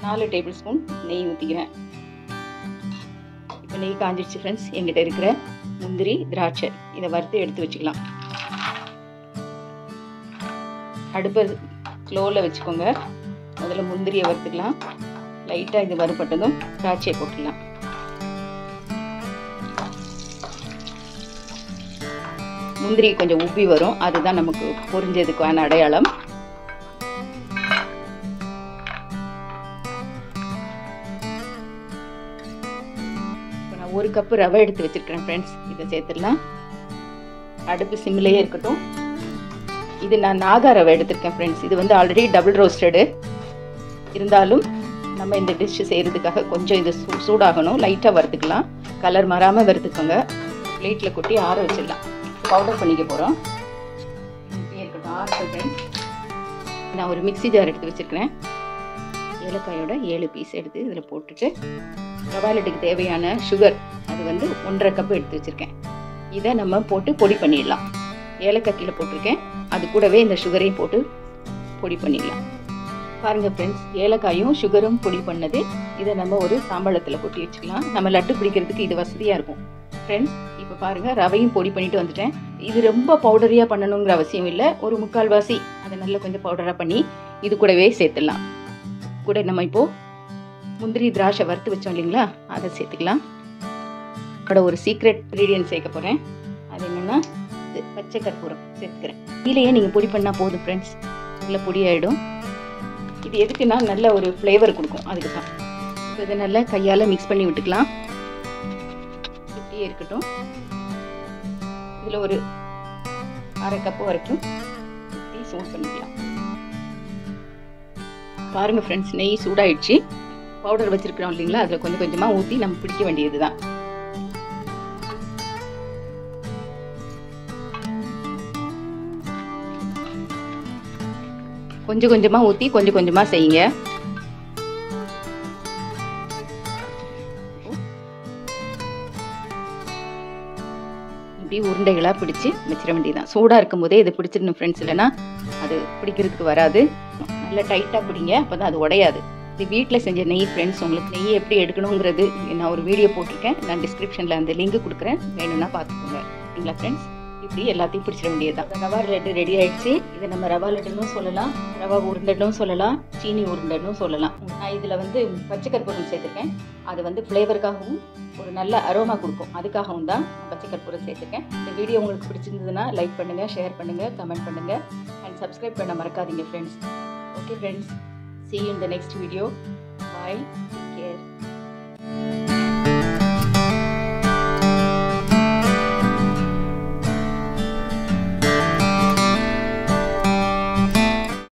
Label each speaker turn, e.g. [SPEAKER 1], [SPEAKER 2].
[SPEAKER 1] 4 table spoon நெய் ஊற்றிக்கிறேன். இப்போ நெய் காஞ்சிடுச்சு ஃப்ரெண்ட்ஸ். எங்கிட்ட இருக்கிற முந்திரி திராட்சை இதை வறுத்து எடுத்து வச்சுக்கலாம். அடுப்பை ஸ்லோவில் வச்சுக்கோங்க. முதல்ல முந்திரியை வறுத்துக்கலாம். லைட்டாக இது வறுபட்டதும் திராட்சையை போட்டுக்கலாம். முந்திரி கொஞ்சம் உப்பி வரும், அதுதான் நமக்கு பொரிஞ்சதுக்கான அடையாளம். ஒரு கப்பு ரவை எடுத்து வச்சிருக்கிறேன் ஃப்ரெண்ட்ஸ். இதை சேர்த்துடலாம். அடுப்பு சிம்லேயே இருக்கட்டும். இது நான் நாகா ரவை எடுத்திருக்கேன் ஃப்ரெண்ட்ஸ். இது வந்து ஆல்ரெடி டபுள் ரோஸ்டடு. இருந்தாலும் நம்ம இந்த டிஷ் செய்கிறதுக்காக கொஞ்சம் இது சூடாகணும். லைட்டாக வறுத்துக்கலாம். கலர் மாறாமல் வறுத்துக்கோங்க. பிளேட்டில் கொட்டி ஆற வச்சிடலாம். பவுடர் பண்ணிக்க போகிறோம். இப்படியே இருக்கட்டும், ஆறட்டும் ஃப்ரெண்ட்ஸ். நான் ஒரு மிக்ஸி ஜார் எடுத்து வச்சுருக்கிறேன். ஏலக்காயோட 7 பீஸ் எடுத்து இதில் போட்டுட்டு ரவா லட்டுக்கு தேவையான சுகர் அது வந்து 1.5 கப் எடுத்து வச்சுருக்கேன். இதை நம்ம போட்டு பொடி பண்ணிடலாம். ஏலக்காய் கீழே போட்டிருக்கேன். அது கூடவே இந்த சுகரையும் போட்டு பொடி பண்ணிடலாம். பாருங்கள் ஃப்ரெண்ட்ஸ், ஏலக்காயும் சுகரும் பொடி பண்ணது. இதை நம்ம ஒரு தாம்பாளத்தில் கொட்டி வச்சுக்கலாம். நம்ம லட்டு பிடிக்கிறதுக்கு இது வசதியாக இருக்கும் ஃப்ரெண்ட்ஸ். இப்போ பாருங்கள், ரவையும் பொடி பண்ணிட்டு வந்துட்டேன். இது ரொம்ப பவுடரியாக பண்ணணுங்கிற அவசியம் இல்லை. ஒரு 3/4 வாசி அதை நல்லா கொஞ்சம் பவுடராக பண்ணி இது கூடவே சேர்த்துடலாம். கூட நம்ம இப்போது முந்திரி திராட்சை வறுத்து வச்சோம் இல்லைங்களா, அதை சேர்த்துக்கலாம். அதோட ஒரு சீக்ரெட் இன்க்ரீடியன்ட் சேர்க்க போகிறேன். அது என்னென்னா பச்சை கற்பூரம் சேர்த்துக்கிறேன். கீழேயே நீங்கள் பொடி பண்ணால் போதும் ஃப்ரெண்ட்ஸ், நல்லா பொடி ஆகிடும். இது எதுக்குன்னா நல்ல ஒரு ஃப்ளேவர் கொடுக்கும், அதுக்கு தான். இப்போ இதை நல்லா கையால் மிக்ஸ் பண்ணி விட்டுக்கலாம். இப்படியே இருக்கட்டும். இதில் ஒரு 1/2 கப்பு வரைக்கும் ஊற்றி சூட் பண்ணிக்கலாம். பாருங்கள் ஃப்ரெண்ட்ஸ், நெய் சூடாயிடுச்சு. பவுடர் வச்சுருக்கிறோம் இல்லைங்களா, அதில் கொஞ்சம் கொஞ்சமாக ஊற்றி நம்ம பிடிக்க வேண்டியது தான். கொஞ்சம் கொஞ்சமாக ஊற்றி கொஞ்சம் கொஞ்சமாக செய்யுங்க. இப்படி உருண்டைகளாக பிடிச்சி வச்சிட வேண்டியதுதான். சூடாக இருக்கும் போதே இது பிடிச்சிடணும் ஃப்ரெண்ட்ஸ், இல்லைன்னா அது பிடிக்கிறதுக்கு வராது. நல்லா டைட்டாக பிடிங்க, அப்போ தான் அது உடையாது. இது வீட்டில் செஞ்ச நெய் ஃப்ரெண்ட்ஸ். உங்களுக்கு நெய் எப்படி எடுக்கணுங்கிறது நான் ஒரு வீடியோ போட்டிருக்கேன். நான் டிஸ்கிரிப்ஷனில் அந்த லிங்க் கொடுக்குறேன், வேணும்னா பார்த்துக்கோங்க. சரிங்களா ஃப்ரெண்ட்ஸ்? இப்படி எல்லாத்தையும் பிடிச்சிட வேண்டியது தான். ரவா லட்டு ரெடி ஆகிடுச்சு. இதை நம்ம ரவா லட்டுன்னு சொல்லலாம், ரவா உருண்டைன்னு சொல்லலாம், சீனி உருண்டைன்னு சொல்லலாம். நான் இதில் வந்து பச்சை கற்பூரம் சேர்த்துருக்கேன். அது வந்து ஃப்ளேவருக்காகவும் ஒரு நல்ல அரோமா கொடுக்கும், அதுக்காகவும் தான் பச்சை கற்பூரம் சேர்த்துருக்கேன். இந்த வீடியோ உங்களுக்கு பிடிச்சிருந்ததுன்னா லைக் பண்ணுங்கள், ஷேர் பண்ணுங்கள், கமெண்ட் பண்ணுங்கள், அண்ட் சப்ஸ்கிரைப் பண்ண மறக்காதீங்க friends. Okay friends, see you in the next video. Bye, take care.